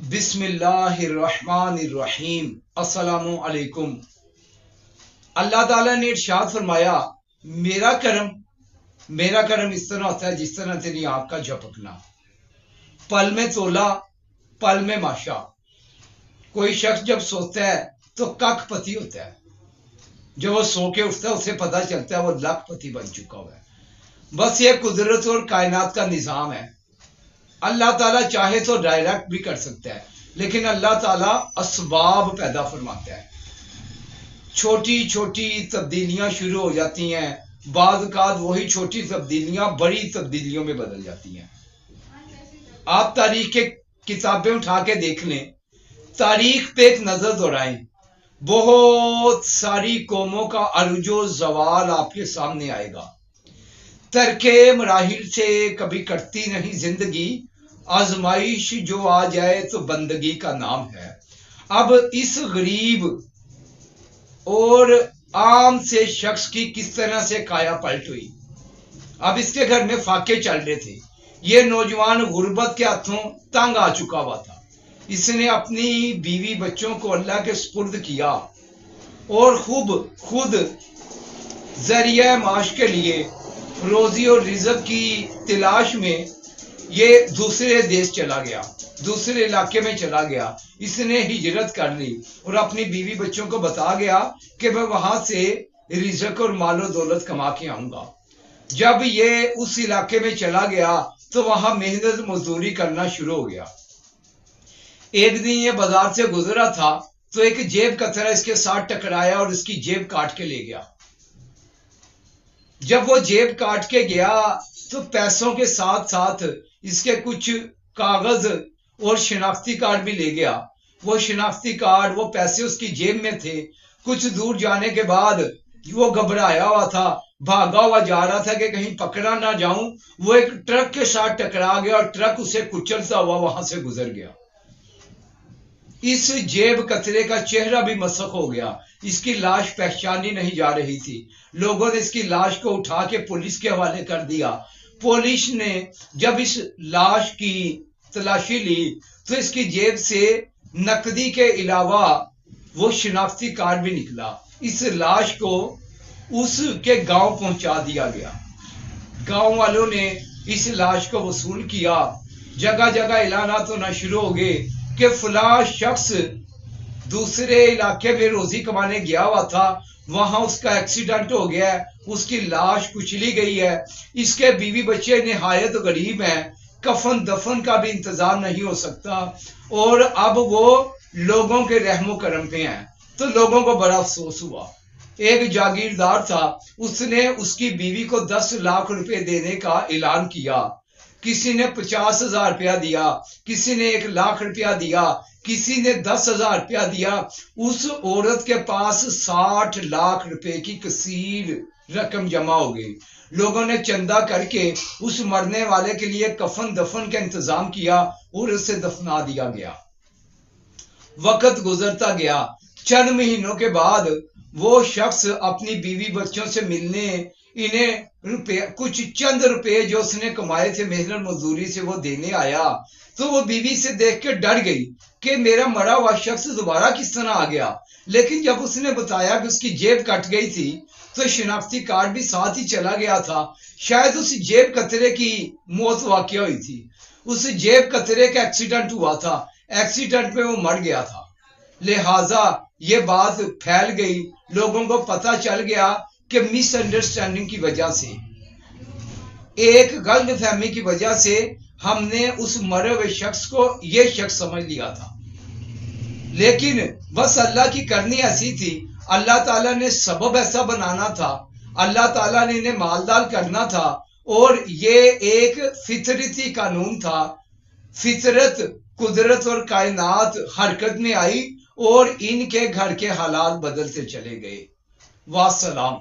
بسم اللہ الرحمن الرحیم۔ السلام علیکم۔ اللہ تعالیٰ نے ارشاد فرمایا، میرا کرم اس طرح ہوتا ہے جس طرح تیری آنکھ کا جھپکنا، پل میں تولا پل میں ماشا۔ کوئی شخص جب سوتا ہے تو کک پتی ہوتا ہے، جب وہ سو کے اٹھتا ہے اسے پتہ چلتا ہے وہ لاکھ پتی بن چکا ہوا ہے۔ بس یہ قدرت اور کائنات کا نظام ہے۔ اللہ تعالیٰ چاہے تو ڈائریکٹ بھی کر سکتا ہے، لیکن اللہ تعالیٰ اسباب پیدا فرماتا ہے۔ چھوٹی چھوٹی تبدیلیاں شروع ہو جاتی ہیں، بعض اوقات وہی چھوٹی تبدیلیاں بڑی تبدیلیوں میں بدل جاتی ہیں۔ آپ تاریخ کے کتابیں اٹھا کے دیکھ لیں، تاریخ پہ ایک نظر دوڑائیں، بہت ساری قوموں کا عروج و زوال آپ کے سامنے آئے گا۔ ترک مراحل سے کبھی کٹتی نہیں زندگی، آزمائش جو آ جائے تو بندگی کا نام ہے۔ اب اس غریب اور عام سے شخص کی کس طرح سے کایا پلٹ ہوئی۔ اب اس کے گھر میں فاقے چل رہے تھے، یہ نوجوان غربت کے ہاتھوں تنگ آ چکا ہوا تھا۔ اس نے اپنی بیوی بچوں کو اللہ کے سپرد کیا اور خود ذریعہ معاش کے لیے روزی اور رزق کی تلاش میں یہ دوسرے دیش چلا گیا، دوسرے علاقے میں چلا گیا۔ اس نے ہجرت کر لی اور اپنی بیوی بچوں کو بتا گیا کہ میں وہاں سے رزق اور مال و دولت کما کے آؤں گا۔ جب یہ اس علاقے میں چلا گیا تو وہاں محنت مزدوری کرنا شروع ہو گیا۔ ایک دن یہ بازار سے گزرا تھا تو ایک جیب کترا اس کے ساتھ ٹکرایا اور اس کی جیب کاٹ کے لے گیا۔ جب وہ جیب کاٹ کے گیا تو پیسوں کے ساتھ ساتھ اس کے کچھ کاغذ اور شناختی کارڈ بھی لے گیا۔ وہ شناختی کارڈ، وہ پیسے اس کی جیب میں تھے۔ کچھ دور جانے کے بعد وہ گھبرایا ہوا تھا، بھاگا ہوا جا رہا تھا کہ کہیں پکڑا نہ جاؤں۔ وہ ایک ٹرک کے ساتھ ٹکرا گیا اور ٹرک اسے کچلتا ہوا وہاں سے گزر گیا۔ اس جیب کترے کا چہرہ بھی مسخ ہو گیا، اس کی لاش پہچانی نہیں جا رہی تھی۔ لوگوں نے اس کی لاش کو اٹھا کے پولیس کے حوالے کر دیا۔ پولیس نے جب اس لاش کی تلاشی لی تو اس کی جیب سے نقدی کے علاوہ وہ شناختی کارڈ بھی نکلا۔ اس لاش کو اس کے گاؤں پہنچا دیا گیا۔ گاؤں والوں نے اس لاش کو وصول کیا، جگہ جگہ اعلانات ہونا شروع ہو گئے کہ فلاں شخص دوسرے علاقے میں روزی کمانے گیا ہوا تھا، وہاں اس کا ایکسیڈنٹ ہو گیا ہے، اس کی لاش کچلی گئی ہے، اس کے بیوی بچے نہایت غریب ہیں، کفن دفن کا بھی انتظام نہیں ہو سکتا، اور اب وہ لوگوں کے رحم و کرم پہ ہیں۔ تو لوگوں کو بڑا افسوس ہوا۔ ایک جاگیردار تھا، اس نے اس کی بیوی کو 10 لاکھ روپے دینے کا اعلان کیا۔ کسی نے 50,000 روپیہ دیا، کسی نے 1 لاکھ روپیہ دیا، کسی نے 10,000 روپیہ دیا۔ اس عورت کے پاس 60 لاکھ روپے کی کثیر رقم جمع ہو گئی۔ لوگوں نے چندہ کر کے اس مرنے والے کے لیے کفن دفن کا انتظام کیا اور اسے دفنا دیا گیا۔ وقت گزرتا گیا، چند مہینوں کے بعد وہ شخص اپنی بیوی بچوں سے ملنے انہیں کچھ چند روپے جو اس نے کمائے تھے محنت مزدوری سے وہ دینے آیا، تو وہ بیوی سے دیکھ کے ڈر گئی کہ میرا مرا ہوا شخص دوبارہ کس طرح آ گیا۔ لیکن جب اس نے بتایا کہ اس کی جیب کٹ گئی تھی تو شناختی کارڈ بھی ساتھ ہی چلا گیا تھا، شاید اس جیب کترے کی موت واقع ہوئی تھی، اس جیب کترے کا ایکسیڈنٹ ہوا تھا، ایکسیڈنٹ میں وہ مر گیا تھا۔ لہٰذا یہ بات پھیل گئی، لوگوں کو پتہ چل گیا کہ مس انڈرسٹینڈنگ کی وجہ سے، ایک غلط فہمی کی وجہ سے ہم نے اس مرے ہوئے شخص کو یہ شخص سمجھ لیا تھا۔ لیکن بس اللہ کی کرنی ایسی تھی، اللہ تعالیٰ نے سبب ایسا بنانا تھا، اللہ تعالیٰ نے انہیں مالدار کرنا تھا، اور یہ ایک فطرتی قانون تھا۔ فطرت، قدرت اور کائنات حرکت میں آئی اور ان کے گھر کے حالات بدلتے چلے گئے۔ والسلام۔